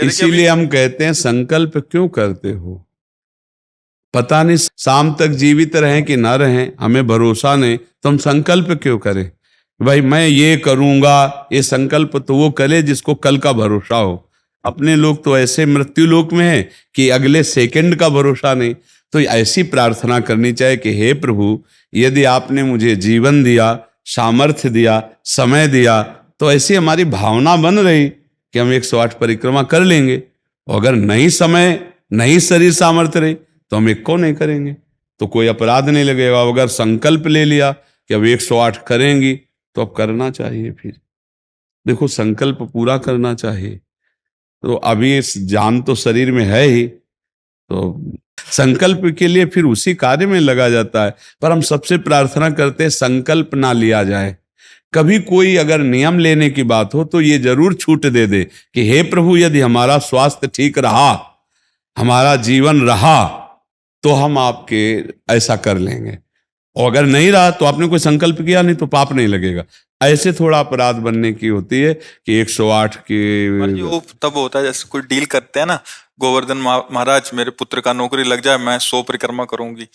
इसीलिए हम कहते हैं संकल्प क्यों करते हो? पता नहीं शाम तक जीवित रहें कि ना रहें, हमें भरोसा नहीं, तो हम संकल्प क्यों करें? भाई मैं ये करूंगा, ये संकल्प तो वो करे जिसको कल का भरोसा हो। अपने लोग तो ऐसे मृत्यु लोक में है कि अगले सेकंड का भरोसा नहीं। तो ऐसी प्रार्थना करनी चाहिए कि हे प्रभु, यदि आपने मुझे जीवन दिया, सामर्थ्य दिया, समय दिया, तो ऐसी हमारी भावना बन रही कि हम 108 परिक्रमा कर लेंगे। और अगर नहीं समय, नहीं शरीर सामर्थ्य रही, तो हम एक को नहीं करेंगे, तो कोई अपराध नहीं लगेगा। अगर संकल्प ले लिया कि अब 108 करेंगी, तो अब करना चाहिए। फिर देखो, संकल्प पूरा करना चाहिए। तो अभी इस जान तो शरीर में है ही, तो संकल्प के लिए फिर उसी कार्य में लगा जाता है। पर हम सबसे प्रार्थना करते हैं संकल्प ना लिया जाए। कभी कोई अगर नियम लेने की बात हो तो ये जरूर छूट दे दे कि हे प्रभु, यदि हमारा स्वास्थ्य ठीक रहा, हमारा जीवन रहा, तो हम आपके ऐसा कर लेंगे। और अगर नहीं रहा तो आपने कोई संकल्प किया नहीं, तो पाप नहीं लगेगा। ऐसे थोड़ा अपराध बनने की होती है कि 108 की। वो तब होता है जैसे कोई डील करते हैं ना, गोवर्धन महाराज मेरे पुत्र का नौकरी लग जाए, मैं 100 परिक्रमा करूंगी,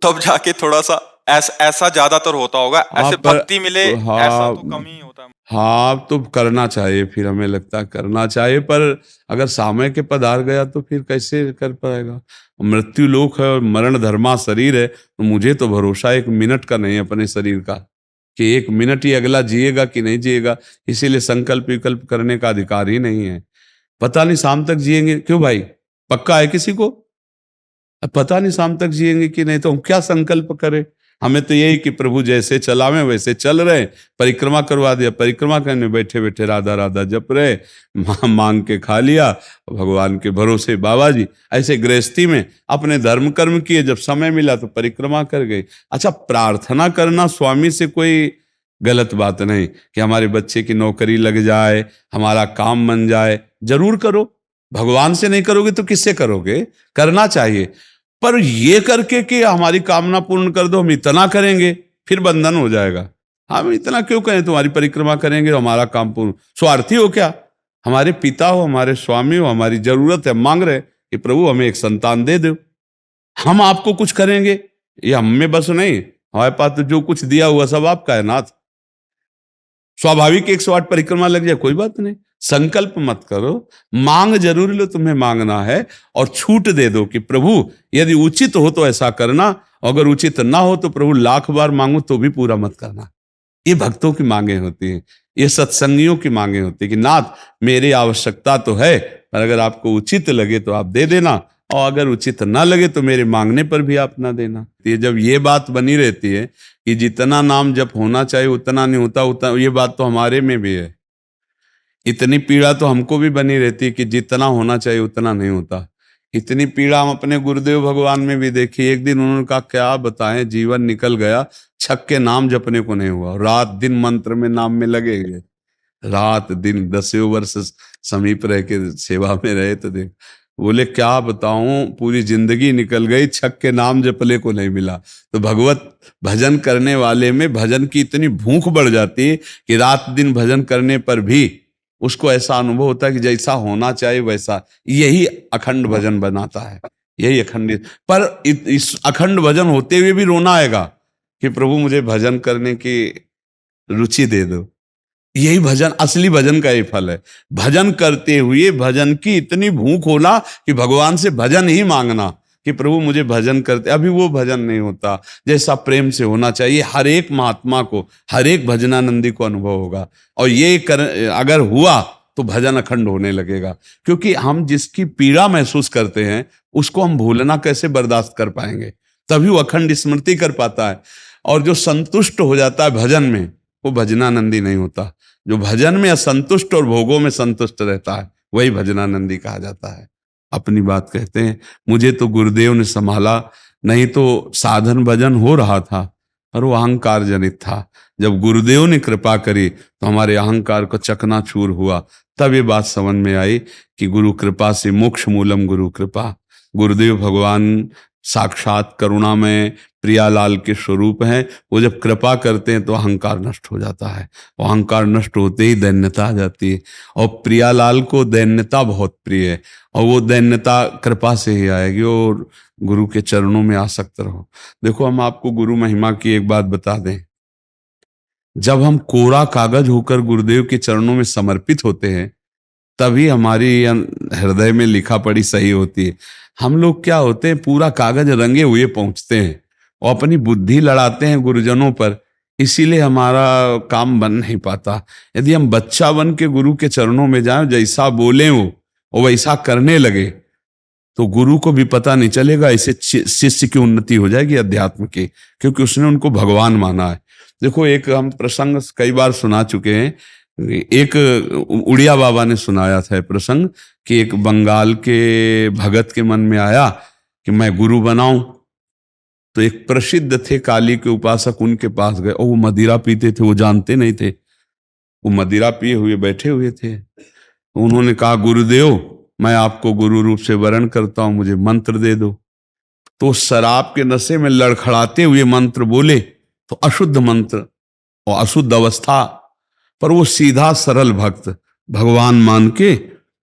तब जाके थोड़ा सा ऐसा ज्यादातर होता होगा। ऐसे भक्ति मिले ऐसा तो कम ही होता है। हाँ, तो करना चाहिए, फिर हमें लगता है करना चाहिए। पर अगर समय के पधार गया तो फिर कैसे कर पाएगा? मृत्यु लोक है और मरण धर्मा शरीर है, तो मुझे तो भरोसा 1 मिनट का नहीं है अपने शरीर का कि 1 मिनट ही अगला जिएगा कि नहीं जिएगा। इसीलिए संकल्प विकल्प करने का अधिकार ही नहीं है। पता नहीं शाम तक जिएंगे, क्यों भाई? पक्का है किसी को? अब पता नहीं शाम तक जिएंगे कि नहीं, तो हम क्या संकल्प करें? हमें तो यही कि प्रभु जैसे चलावे वैसे चल रहे। परिक्रमा करवा दिया, परिक्रमा करने बैठे बैठे राधा राधा जप रहे, मांग के खा लिया, भगवान के भरोसे बाबा जी। ऐसे गृहस्थी में अपने धर्म कर्म किए, जब समय मिला तो परिक्रमा कर गए। अच्छा, प्रार्थना करना स्वामी से कोई गलत बात नहीं कि हमारे बच्चे की नौकरी लग जाए, हमारा काम बन जाए, जरूर करो। भगवान से नहीं करोगे तो किससे करोगे? करना चाहिए। पर ये करके कि हमारी कामना पूर्ण कर दो, हम इतना करेंगे, फिर बंधन हो जाएगा। हम इतना क्यों करें? तुम्हारी परिक्रमा करेंगे, हमारा काम पूर्ण। स्वार्थी हो क्या? हमारे पिता हो, हमारे स्वामी हो, हमारी जरूरत है, मांग रहे कि प्रभु हमें एक संतान दे दो, हम आपको कुछ करेंगे। ये हम में बस नहीं, हमारे पास तो जो कुछ दिया हुआ सब आपका है नाथ। स्वाभाविक 108 परिक्रमा लग जाए, कोई बात नहीं। संकल्प मत करो, मांग जरूर लो, तुम्हें मांगना है, और छूट दे दो कि प्रभु यदि उचित हो तो ऐसा करना, अगर उचित ना हो तो प्रभु लाख बार मांगो तो भी पूरा मत करना। ये भक्तों की मांगे होती हैं, ये सत्संगियों की मांगे होती है कि नाथ मेरी आवश्यकता तो है, पर अगर आपको उचित लगे तो आप दे देना, और अगर उचित ना लगे तो मेरे मांगने पर भी आप ना देना। ये जब ये बात बनी रहती है कि जितना नाम जप होना चाहिए उतना नहीं होता, उतना, ये बात तो हमारे में भी है। इतनी पीड़ा तो हमको भी बनी रहती है कि जितना होना चाहिए उतना नहीं होता। इतनी पीड़ा हम अपने गुरुदेव भगवान में भी देखी। एक दिन उन्होंने कहा क्या बताएं, जीवन निकल गया, छक के नाम जपने को नहीं हुआ, रात दिन मंत्र में नाम में लगे गए, रात दिन 10 वर्ष समीप रह के सेवा में रहे। तो देख, बोले क्या बताऊं, पूरी जिंदगी निकल गई, छक के नाम जपले को नहीं मिला। तो भगवत भजन करने वाले में भजन की इतनी भूख बढ़ जाती है कि रात दिन भजन करने पर भी उसको ऐसा अनुभव होता है कि जैसा होना चाहिए वैसा। यही अखंड भजन बनाता है, यही अखंड। पर इस अखंड भजन होते हुए भी रोना आएगा कि प्रभु मुझे भजन करने की रुचि दे दो। यही भजन, असली भजन का ही फल है। भजन करते हुए भजन की इतनी भूख होना कि भगवान से भजन ही मांगना कि प्रभु मुझे भजन करते। अभी वो भजन नहीं होता जैसा प्रेम से होना चाहिए। हर एक महात्मा को, हर एक भजनानंदी को अनुभव होगा, और ये अगर हुआ तो भजन अखंड होने लगेगा। क्योंकि हम जिसकी पीड़ा महसूस करते हैं उसको हम भूलना कैसे बर्दाश्त कर पाएंगे? तभी वो अखंड स्मृति कर पाता है। और जो संतुष्ट हो जाता है भजन में, वो भजनानंदी नहीं होता। जो भजन में असंतुष्ट और भोगों में संतुष्ट रहता है वही भजनानंदी कहा जाता है। अपनी बात कहते हैं, मुझे तो गुरुदेव ने संभाला, नहीं तो साधन भजन हो रहा था, पर वो अहंकार जनित था। जब गुरुदेव ने कृपा करी तो हमारे अहंकार को चकनाचूर हुआ। तब ये बात समझ में आई कि गुरु कृपा से मोक्ष मूलम गुरु कृपा। गुरुदेव भगवान साक्षात करुणा में प्रियालाल के स्वरूप हैं। वो जब कृपा करते हैं तो अहंकार नष्ट हो जाता है, और अहंकार नष्ट होते ही दैन्यता आ जाती है। और प्रियालाल को दैन्यता बहुत प्रिय है, और वो दैन्यता कृपा से ही आएगी, और गुरु के चरणों में आसक्त रहो। देखो, हम आपको गुरु महिमा की एक बात बता दें, जब हम कोरा कागज होकर गुरुदेव के चरणों में समर्पित होते हैं, तभी हमारी हृदय में लिखा पढ़ी सही होती है। हम लोग क्या होते हैं, पूरा कागज रंगे हुए पहुंचते हैं और अपनी बुद्धि लड़ाते हैं गुरुजनों पर, इसीलिए हमारा काम बन नहीं पाता। यदि हम बच्चा बन के गुरु के चरणों में जाएं, जैसा बोले वो वैसा करने लगे, तो गुरु को भी पता नहीं चलेगा, ऐसे शिष्य की उन्नति हो जाएगी अध्यात्म की, क्योंकि उसने उनको भगवान माना है। देखो, एक हम प्रसंग कई बार सुना चुके हैं, एक उड़िया बाबा ने सुनाया था प्रसंग कि एक बंगाल के भगत के मन में आया कि मैं गुरु बनाऊं। तो एक प्रसिद्ध थे काली के उपासक, उनके पास गए, और वो मदिरा पीते थे, वो जानते नहीं थे, वो मदिरा पिए हुए बैठे हुए थे। तो उन्होंने कहा, गुरुदेव, मैं आपको गुरु रूप से वरण करता हूं, मुझे मंत्र दे दो। तो शराब के नशे में लड़खड़ाते हुए मंत्र बोले, तो अशुद्ध मंत्र और अशुद्ध अवस्था, पर वो सीधा सरल भक्त भगवान मान के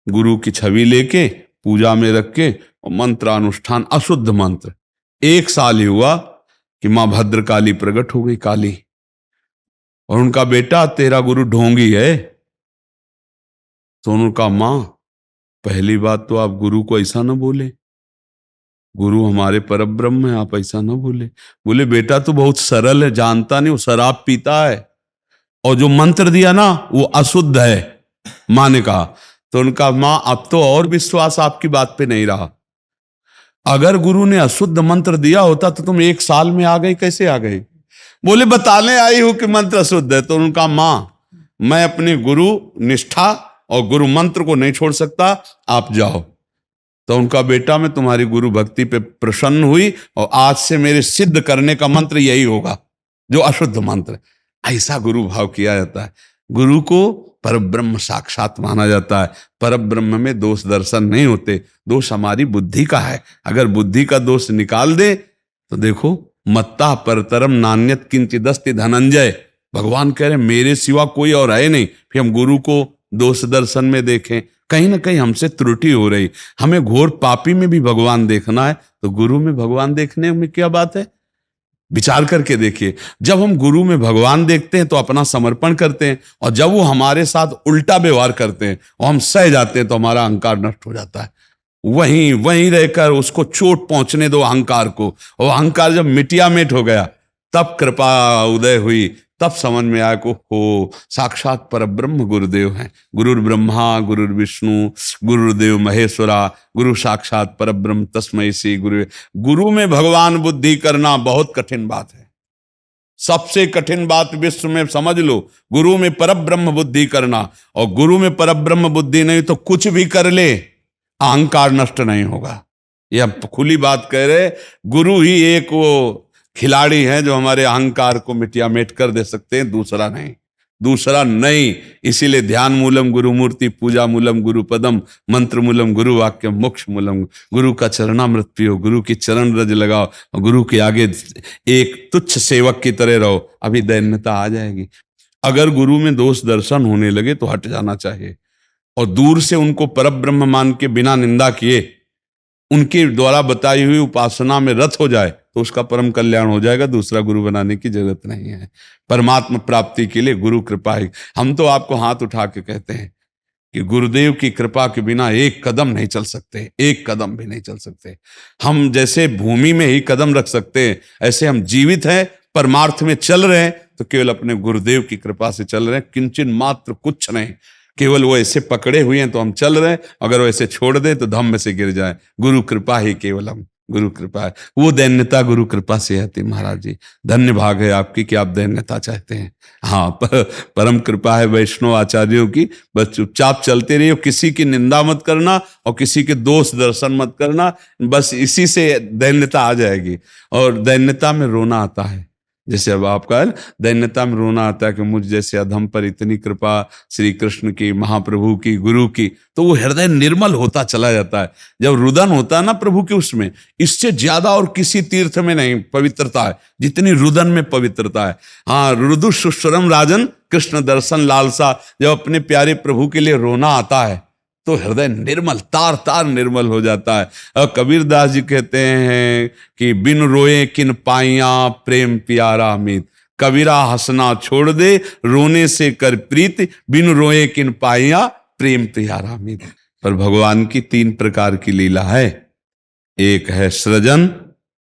गुरु की छवि लेके पूजा में रख के और मंत्रानुष्ठान, अशुद्ध मंत्र। 1 साल ही हुआ कि मां भद्रकाली प्रकट हो गई, काली, और उनका बेटा, तेरा गुरु ढोंगी है। तो उन्होंने कहा, मां, पहली बात तो आप गुरु को ऐसा ना बोले, गुरु हमारे परब्रह्म है, आप ऐसा ना बोले। बोले, बेटा तो बहुत सरल है, जानता नहीं, वो शराब पीता है, और जो मंत्र दिया ना वो अशुद्ध है। मां ने कहा, तो उनका, मां, अब तो और विश्वास आपकी बात पे नहीं रहा। अगर गुरु ने अशुद्ध मंत्र दिया होता तो तुम 1 साल में आ गई, कैसे आ गई? बोले, बताने आई हूं कि मंत्र अशुद्ध है। तो उनका, मां, मैं अपने गुरु निष्ठा और गुरु मंत्र को नहीं छोड़ सकता, आप जाओ। तो उनका बेटा, मैं तुम्हारी गुरु भक्ति पे प्रसन्न हुई, और आज से मेरे सिद्ध करने का मंत्र यही होगा, जो अशुद्ध मंत्र। ऐसा गुरु भाव किया जाता है। गुरु को परब्रह्म साक्षात माना जाता है। परब्रह्म में दोष दर्शन नहीं होते, दोष हमारी बुद्धि का है। अगर बुद्धि का दोष निकाल दे तो देखो, मत्ता परतरम नान्यत किंचिदस्ति धनंजय, भगवान कह रहे मेरे सिवा कोई और है नहीं। फिर हम गुरु को दोष दर्शन में देखें, कहीं ना कहीं हमसे त्रुटि हो रही। हमें घोर पापी में भी भगवान देखना है, तो गुरु में भगवान देखने में क्या बात है? विचार करके देखिए, जब हम गुरु में भगवान देखते हैं तो अपना समर्पण करते हैं, और जब वो हमारे साथ उल्टा व्यवहार करते हैं और हम सह जाते हैं तो हमारा अहंकार नष्ट हो जाता है। वहीं वहीं रहकर उसको चोट पहुंचने दो अहंकार को, और अहंकार जब मिटिया मिट हो गया, तब कृपा उदय हुई, तब समझ में आया को हो साक्षात परब्रह्म गुरुदेव हैं। गुरुर् ब्रह्मा गुरुर्विष्णु गुरुदेव महेश्वरा, गुरु साक्षात परब्रह्म तस्मै श्री गुरु। गुरु में भगवान बुद्धि करना बहुत कठिन बात है, सबसे कठिन बात विश्व में, समझ लो। गुरु में परब्रह्म बुद्धि करना, और गुरु में परब्रह्म बुद्धि नहीं तो कुछ भी कर ले, अहंकार नष्ट नहीं होगा। यह खुली बात कह रहे, गुरु ही एक वो खिलाड़ी हैं जो हमारे अहंकार को मिटिया मेट कर दे सकते हैं, दूसरा नहीं, दूसरा नहीं। इसीलिए ध्यान मूलम गुरु मूर्ति, पूजा मूलम गुरु पदम, मंत्र मूलम गुरु वाक्य, मोक्ष मूलम गुरु का चरणामृत पियो, गुरु की चरण रज लगाओ, और गुरु के आगे एक तुच्छ सेवक की तरह रहो, अभी दैन्यता आ जाएगी। अगर गुरु में दोष दर्शन होने लगे तो हट जाना चाहिए, और दूर से उनको परब्रह्म मान के बिना निंदा किए उनके द्वारा बताई हुई उपासना में रत हो जाए तो उसका परम कल्याण हो जाएगा। दूसरा गुरु बनाने की जरूरत नहीं है। परमात्मा प्राप्ति के लिए गुरु कृपा है। हम तो आपको हाथ उठा के कहते हैं कि गुरुदेव की कृपा के बिना एक कदम नहीं चल सकते, एक कदम भी नहीं चल सकते। हम जैसे भूमि में ही कदम रख सकते हैं, ऐसे हम जीवित हैं, परमार्थ में चल रहे हैं तो केवल अपने गुरुदेव की कृपा से चल रहे हैं, किंचन मात्र कुछ नहीं। केवल वो ऐसे पकड़े हुए हैं तो हम चल रहे हैं, अगर वो ऐसे छोड़ दें तो धम्म से गिर जाए। गुरु कृपा ही केवलम, गुरु कृपा है। वो दैन्यता गुरु कृपा से आती। महाराज जी, धन्य भाग है आपकी कि आप दैन्यता चाहते हैं। हाँ, परम कृपा है वैष्णव आचार्यों की। बस चुपचाप चलते रहिए, किसी की निंदा मत करना और किसी के दोष दर्शन मत करना, बस इसी से दैन्यता आ जाएगी। और दैन्यता में रोना आता है, जैसे अब आपका दैन्यता में रोना आता है कि मुझ जैसे अधम पर इतनी कृपा श्री कृष्ण की, महाप्रभु की, गुरु की, तो वो हृदय निर्मल होता चला जाता है। जब रुदन होता है ना प्रभु के, उसमें इससे ज्यादा और किसी तीर्थ में नहीं पवित्रता है जितनी रुदन में पवित्रता है। हाँ, रुदु सुश्रम राजन कृष्ण दर्शन लालसा, जब अपने प्यारे प्रभु के लिए रोना आता है तो हृदय निर्मल, तार तार निर्मल हो जाता है। और कबीरदास जी कहते हैं कि बिन रोए किन पाइया प्रेम प्यारा मीत, कबीरा हंसना छोड़ दे रोने से कर प्रीत, बिन रोए किन पाइया प्रेम प्यारा मीत। पर भगवान की 3 प्रकार की लीला है, एक है सृजन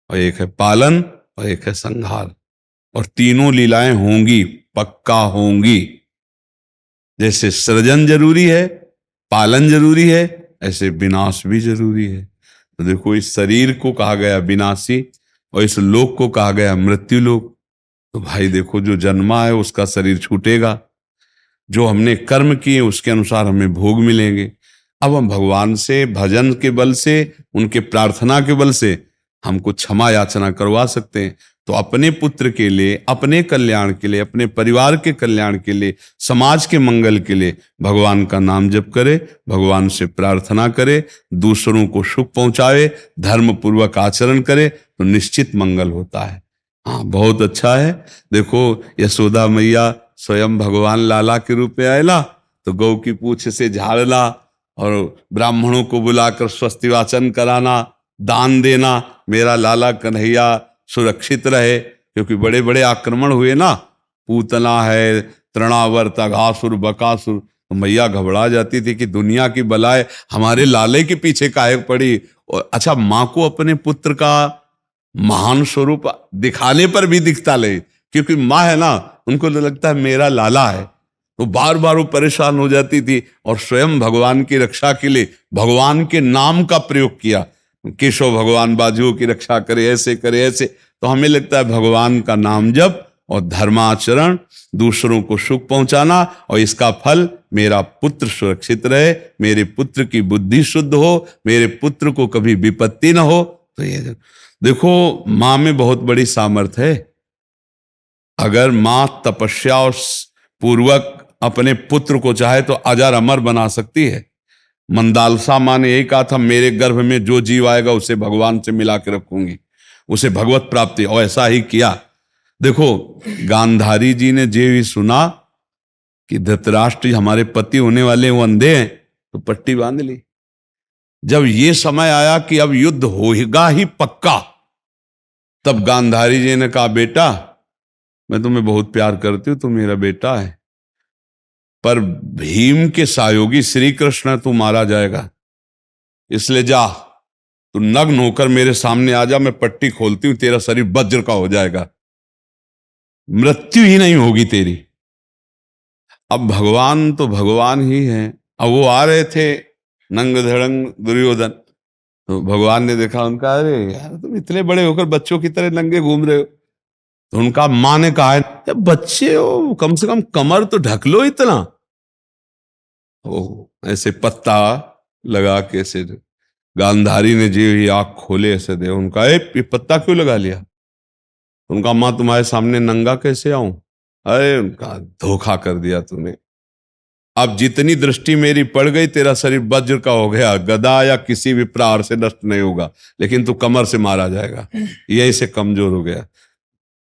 और एक है पालन और एक है संहार, और तीनों लीलाएं होंगी, पक्का होंगी। जैसे सृजन जरूरी है, पालन जरूरी है, ऐसे विनाश भी जरूरी है। तो देखो, इस शरीर को कहा गया विनाशी और इस लोक को कहा गया मृत्यु लोक। तो भाई देखो, जो जन्मा है उसका शरीर छूटेगा, जो हमने कर्म किए उसके अनुसार हमें भोग मिलेंगे। अब हम भगवान से भजन के बल से, उनके प्रार्थना के बल से हमको क्षमा याचना करवा सकते हैं। तो अपने पुत्र के लिए, अपने कल्याण के लिए, अपने परिवार के कल्याण के लिए, समाज के मंगल के लिए भगवान का नाम जप करे, भगवान से प्रार्थना करे, दूसरों को सुख पहुंचावे, धर्म पूर्वक आचरण करे, तो निश्चित मंगल होता है। हाँ, बहुत अच्छा है। देखो, यशोदा मैया स्वयं भगवान लाला के रूप में आयला तो गौ की पूंछ से झाड़ना और ब्राह्मणों को बुलाकर स्वस्ति वाचन कराना, दान देना, मेरा लाला कन्हैया सुरक्षित रहे। क्योंकि बड़े बड़े आक्रमण हुए ना, पूतना है, तृणावर्त, अघासुर, बकासुर, तो मैया घबरा जाती थी कि दुनिया की बलाएं हमारे लाले के पीछे काहे पड़ी। और अच्छा, माँ को अपने पुत्र का महान स्वरूप दिखाने पर भी दिखता ले, क्योंकि माँ है ना, उनको तो लगता है मेरा लाला है, तो बार बार वो परेशान हो जाती थी। और स्वयं भगवान की रक्षा के लिए भगवान के नाम का प्रयोग किया, केशव भगवान बाजुओं की रक्षा करे, ऐसे करे, ऐसे। तो हमें लगता है भगवान का नाम जप और धर्माचरण, दूसरों को सुख पहुंचाना, और इसका फल मेरा पुत्र सुरक्षित रहे, मेरे पुत्र की बुद्धि शुद्ध हो, मेरे पुत्र को कभी विपत्ति न हो। तो ये देखो, माँ में बहुत बड़ी सामर्थ्य है। अगर माँ तपस्या और पूर्वक अपने पुत्र को चाहे तो अजर अमर बना सकती है। मंदालसा माँ ने यही कहा था, मेरे गर्भ में जो जीव आएगा उसे भगवान से मिला के रखूंगी, उसे भगवत प्राप्ति, और ऐसा ही किया। देखो, गांधारी जी ने जे भी सुना कि धृतराष्ट्र हमारे पति होने वाले वो अंधे हैं, तो पट्टी बांध ली। जब ये समय आया कि अब युद्ध होगा ही पक्का, तब गांधारी जी ने कहा, बेटा मैं तुम्हें बहुत प्यार करती हूं, तुम मेरा बेटा है, पर भीम के सहयोगी श्री कृष्ण तू मारा जाएगा, इसलिए जा, तू नग्न होकर मेरे सामने आ जा, मैं पट्टी खोलती हूं, तेरा शरीर वज्र का हो जाएगा, मृत्यु ही नहीं होगी तेरी। अब भगवान तो भगवान ही है। अब वो आ रहे थे नंग धड़ंग दुर्योधन, तो भगवान ने देखा उनका, अरे यार तुम इतने बड़े होकर बच्चों की तरह नंगे घूम रहे हो। तो उनका माँ ने कहा, बच्चे हो, कम से कम कमर तो ढक लो इतना। ओ ऐसे पत्ता लगा के ऐसे गांधारी ने जी ही आंख खोले ऐसे दे, उनका ये पत्ता क्यों लगा लिया? उनका, माँ तुम्हारे सामने नंगा कैसे आऊं? अरे उनका, धोखा कर दिया तूने, अब जितनी दृष्टि मेरी पड़ गई, तेरा शरीर वज्र का हो गया, गदा या किसी भी प्रहार से नष्ट नहीं होगा, लेकिन तू कमर से मारा जाएगा। यही से कमजोर हो गया।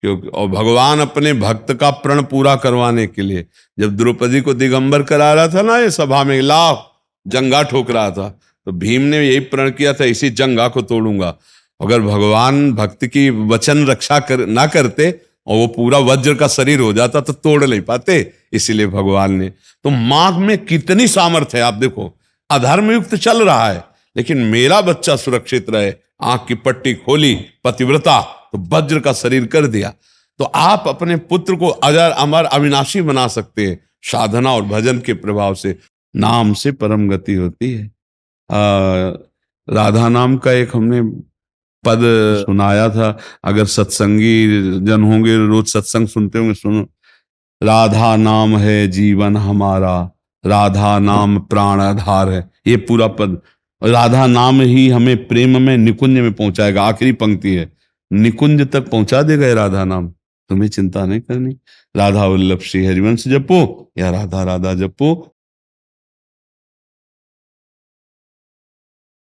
क्योंकि और भगवान अपने भक्त का प्रण पूरा करवाने के लिए जब द्रौपदी को दिगंबर करा रहा था ना, ये सभा में लाभ जंगा ठोक रहा था, तो भीम ने यही प्रण किया था, इसी जंगा को तोड़ूंगा। अगर भगवान भक्त की वचन रक्षा ना करते और वो पूरा वज्र का शरीर हो जाता तो तोड़ नहीं पाते, इसीलिए भगवान ने। तो माँ में कितनी सामर्थ्य है, आप देखो, अधर्म युक्त चल रहा है लेकिन मेरा बच्चा सुरक्षित रहे, आंख की पट्टी खोली, पतिव्रता, तो वज्र का शरीर कर दिया। तो आप अपने पुत्र को अजर अमर अविनाशी बना सकते हैं साधना और भजन के प्रभाव से। नाम से परम गति होती है। राधा नाम का एक हमने पद सुनाया था, अगर सत्संगी जन होंगे, रोज सत्संग सुनते होंगे, सुनो, राधा नाम है जीवन हमारा, राधा नाम प्राण आधार है। ये पूरा पद, राधा नाम ही हमें प्रेम में निकुंज में पहुंचाएगा। आखिरी पंक्ति है, निकुंज तक पहुंचा देगा ये राधा नाम। तुम्हें चिंता नहीं करनी। राधा वल्लभ श्री हरिवंश जपो या राधा राधा जपो,